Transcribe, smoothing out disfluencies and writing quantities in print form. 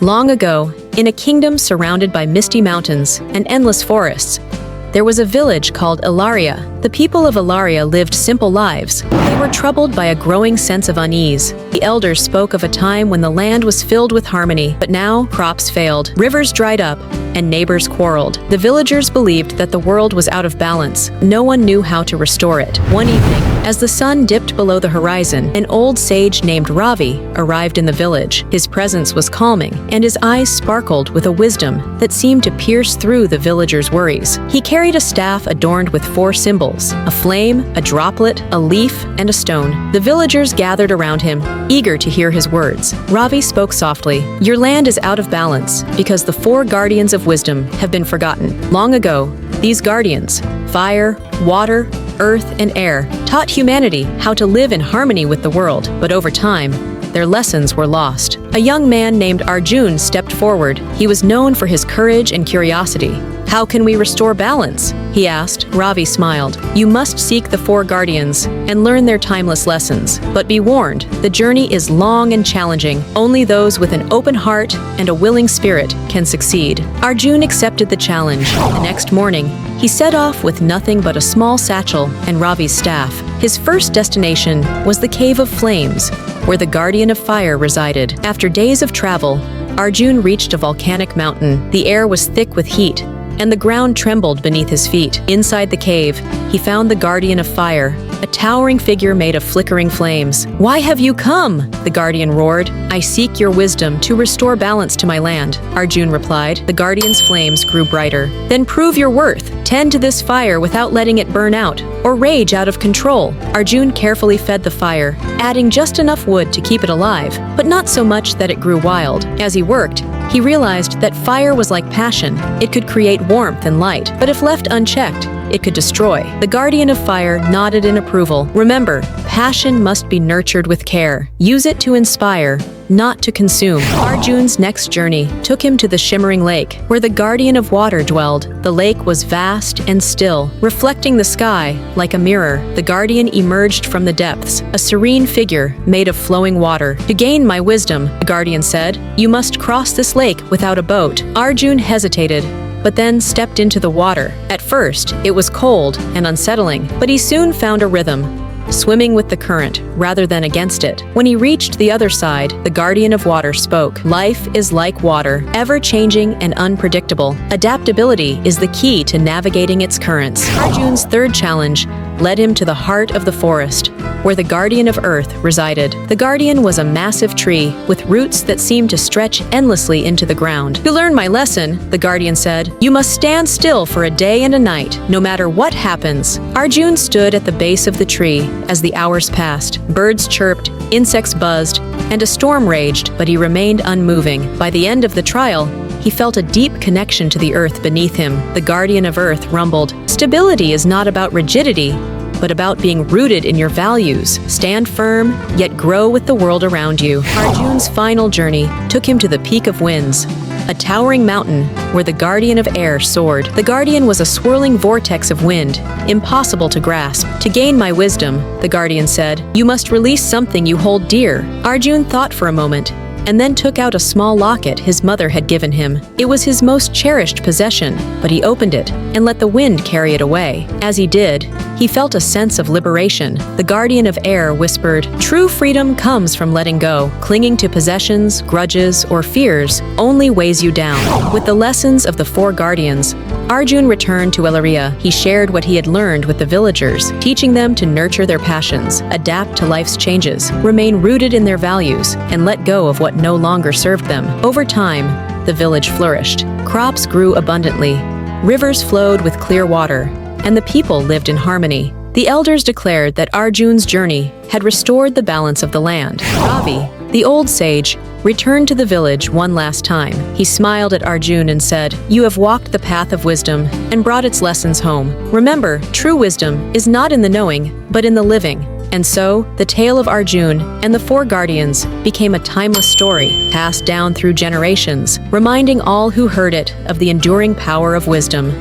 Long ago, in a kingdom surrounded by misty mountains and endless forests, there was a village called Ilaria. The people of Ilaria lived simple lives. They were troubled by a growing sense of unease. The elders spoke of a time when the land was filled with harmony, but now crops failed, rivers dried up, and neighbors quarreled. The villagers believed that the world was out of balance. No one knew how to restore it. One evening, as the sun dipped below the horizon, an old sage named Ravi arrived in the village. His presence was calming, and his eyes sparkled with a wisdom that seemed to pierce through the villagers' worries. He carried a staff adorned with 4 symbols: a flame, a droplet, a leaf, and a stone. The villagers gathered around him, eager to hear his words. Ravi spoke softly. "Your land is out of balance because the 4 guardians of wisdom have been forgotten. Long ago, these guardians, fire, water, earth, and air, taught humanity how to live in harmony with the world, but over time, their lessons were lost." A young man named Arjun stepped forward. He was known for his courage and curiosity. "How can we restore balance?" he asked. Ravi smiled. "You must seek the 4 guardians and learn their timeless lessons. But be warned, the journey is long and challenging. Only those with an open heart and a willing spirit can succeed." Arjun accepted the challenge. The next morning, he set off with nothing but a small satchel and Ravi's staff. His first destination was the Cave of Flames, where the Guardian of Fire resided. After days of travel, Arjun reached a volcanic mountain. The air was thick with heat, and the ground trembled beneath his feet. Inside the cave, he found the Guardian of Fire, a towering figure made of flickering flames. "Why have you come?" the Guardian roared. "I seek your wisdom to restore balance to my land," Arjun replied. The Guardian's flames grew brighter. "Then prove your worth. Tend to this fire without letting it burn out or rage out of control." Arjun carefully fed the fire, adding just enough wood to keep it alive, but not so much that it grew wild. As he worked, he realized that fire was like passion. It could create warmth and light, but if left unchecked, it could destroy. The Guardian of Fire nodded in approval. "Remember, passion must be nurtured with care. Use it to inspire, not to consume." Arjun's next journey took him to the shimmering lake, where the Guardian of Water dwelled. The lake was vast and still, reflecting the sky like a mirror. The Guardian emerged from the depths, a serene figure made of flowing water. "To gain my wisdom," the Guardian said, "you must cross this lake without a boat." Arjun hesitated, but then stepped into the water. At first, it was cold and unsettling, but he soon found a rhythm, swimming with the current rather than against it. When he reached the other side, the Guardian of Water spoke. "Life is like water, ever-changing and unpredictable. Adaptability is the key to navigating its currents." Arjun's third challenge led him to the heart of the forest, where the Guardian of Earth resided. The Guardian was a massive tree with roots that seemed to stretch endlessly into the ground. "To learn my lesson," the Guardian said, "you must stand still for a day and a night, no matter what happens." Arjun stood at the base of the tree as the hours passed. Birds chirped, insects buzzed, and a storm raged, but he remained unmoving. By the end of the trial, he felt a deep connection to the earth beneath him. The Guardian of Earth rumbled, "Stability is not about rigidity, but about being rooted in your values. Stand firm, yet grow with the world around you." Arjun's final journey took him to the Peak of Winds, a towering mountain where the Guardian of Air soared. The Guardian was a swirling vortex of wind, impossible to grasp. "To gain my wisdom," the Guardian said, "you must release something you hold dear." Arjun thought for a moment, and then took out a small locket his mother had given him. It was his most cherished possession, but he opened it and let the wind carry it away. As he did, he felt a sense of liberation. The Guardian of Air whispered, "True freedom comes from letting go. Clinging to possessions, grudges, or fears only weighs you down." With the lessons of the 4 guardians, Arjun returned to Ilaria. He shared what he had learned with the villagers, teaching them to nurture their passions, adapt to life's changes, remain rooted in their values, and let go of what no longer served them. Over time, the village flourished. Crops grew abundantly, rivers flowed with clear water, and the people lived in harmony. The elders declared that Arjun's journey had restored the balance of the land. Ravi, the old sage, returned to the village one last time. He smiled at Arjun and said, "You have walked the path of wisdom and brought its lessons home. Remember, true wisdom is not in the knowing, but in the living." And so, the tale of Arjun and the 4 guardians became a timeless story, passed down through generations, reminding all who heard it of the enduring power of wisdom.